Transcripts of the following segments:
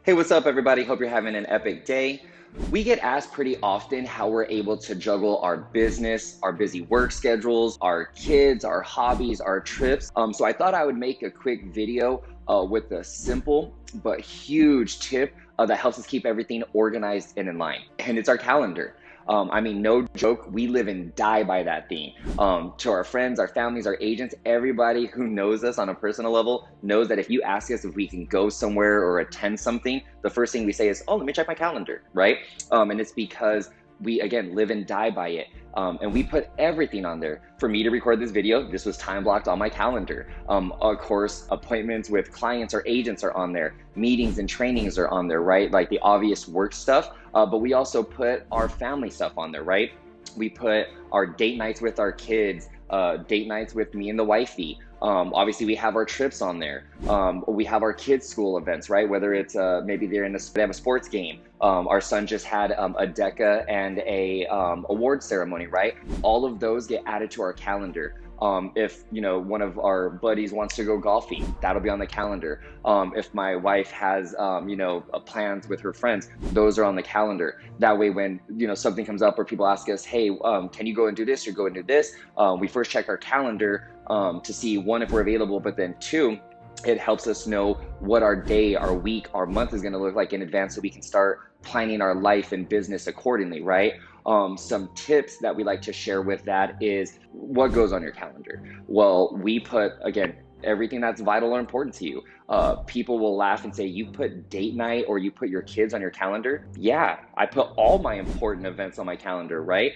Hey, what's up, everybody? Hope you're having an epic day. We get asked pretty often how we're able to juggle our business, our busy work schedules, our kids, our hobbies, our trips. So I thought I would make a quick video with a simple but huge tip that helps us keep everything organized and in line. And it's our calendar. No joke, we live and die by that thing. To our friends, our families, our agents, everybody who knows us on a personal level knows that if you ask us if we can go somewhere or attend something, the first thing we say is, oh, let me check my calendar, right? And it's because we, again, live and die by it. And we put everything on there. For me to record this video, this was time blocked on my calendar. Of course, appointments with clients or agents are on there. Meetings and trainings are on there, right? Like the obvious work stuff. But we also put our family stuff on there, right? We put our date nights with our kids, date nights with me and the wifey. Obviously, we have our trips on there. We have our kids' school events, right? Whether it's maybe they have a sports game. Our son just had a DECA and a award ceremony, right? All of those get added to our calendar. If one of our buddies wants to go golfing, that'll be on the calendar. If my wife has plans with her friends, those are on the calendar. That way, when something comes up or people ask us, hey, can you go and do this or go and do this? We first check our calendar to see, one, if we're available, but then two, it helps us know what our day, our week, our month is going to look like in advance, so we can start planning our life and business accordingly, right? Some tips that we like to share with that is what goes on your calendar. Well, we put, again, everything that's vital or important to you. People will laugh and say, you put date night or you put your kids on your calendar? Yeah, I put all my important events on my calendar, right?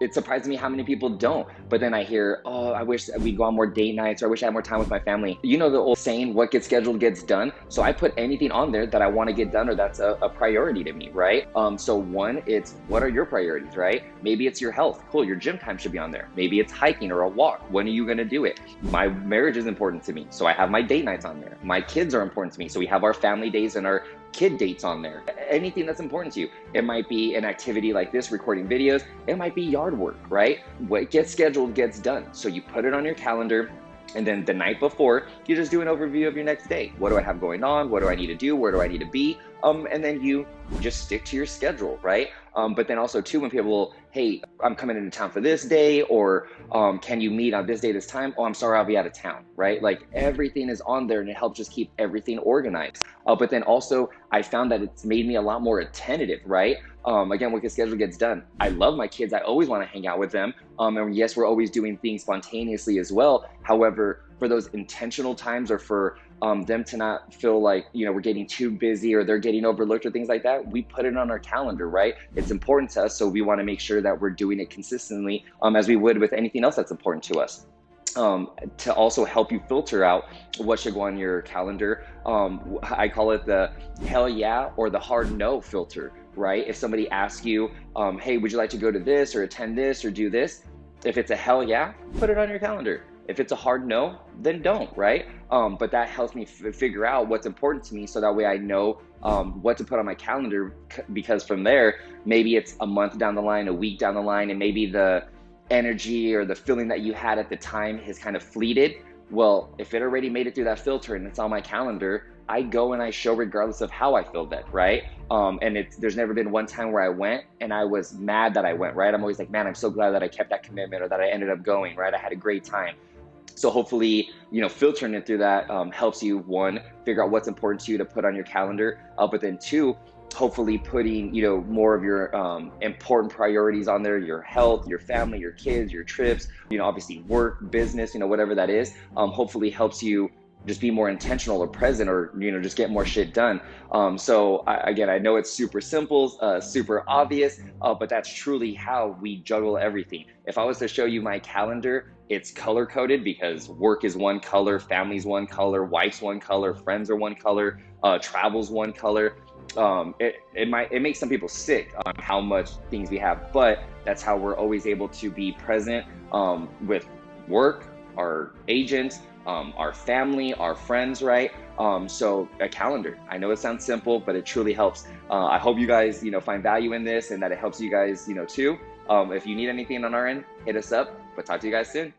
It surprises me how many people don't. But then I hear, oh, I wish we'd go on more date nights, or I wish I had more time with my family. You know the old saying, what gets scheduled gets done. So I put anything on there that I want to get done or that's a priority to me, right? So one, it's what are your priorities, right? Maybe it's your health. Cool, your gym time should be on there. Maybe it's hiking or a walk. When are you going to do it? My marriage is important to me, so I have my date nights on there. My kids are important to me, so we have our family days and our kid dates on there. Anything that's important to you. It might be an activity like this, recording videos. It might be yard work, right? What gets scheduled gets done. So you put it on your calendar, and then the night before, you just do an overview of your next day. What do I have going on? What do I need to do? Where do I need to be? And then you just stick to your schedule, right? But then also too, when people, hey, I'm coming into town for this day, or can you meet on this day, this time? Oh, I'm sorry, I'll be out of town, right? Like everything is on there, and it helps just keep everything organized. But then also, I found that it's made me a lot more attentive, right? Again, what gets scheduled gets done. I love my kids. I always want to hang out with them. And yes, we're always doing things spontaneously as well. However, for those intentional times, or for them to not feel like we're getting too busy or they're getting overlooked or things like that, we put it on our calendar, right? It's important to us, so we want to make sure that we're doing it consistently, as we would with anything else that's important to us. To also help you filter out what should go on your calendar, I call it the hell yeah or the hard no filter, right? If somebody asks you, hey, would you like to go to this or attend this or do this? If it's a hell yeah, put it on your calendar. If it's a hard no, then don't, right? But that helps me figure out what's important to me, so that way I know what to put on my calendar, because from there, maybe it's a month down the line, a week down the line, and maybe the energy or the feeling that you had at the time has kind of fleeted. Well, if it already made it through that filter and it's on my calendar, I go and I show regardless of how I feel that, right? There's never been one time where I went and I was mad that I went, right? I'm always like, man, I'm so glad that I kept that commitment, or that I ended up going, right? I had a great time. So hopefully, filtering it through that helps you, one, figure out what's important to you to put on your calendar, but then two, hopefully putting, more of your important priorities on there, your health, your family, your kids, your trips, obviously work, business, whatever that is, hopefully helps you just be more intentional or present, or just get more shit done. Again, I know it's super simple, super obvious, but that's truly how we juggle everything. If I was to show you my calendar, it's color coded, because work is one color, family's one color, wife's one color, friends are one color, travel's one color. It makes some people sick on how much things we have, but that's how we're always able to be present with work, our agents, our family, our friends, right? So a calendar, I know it sounds simple, but it truly helps. I hope you guys, find value in this, and that it helps you guys, too. If you need anything on our end, hit us up, but talk to you guys soon.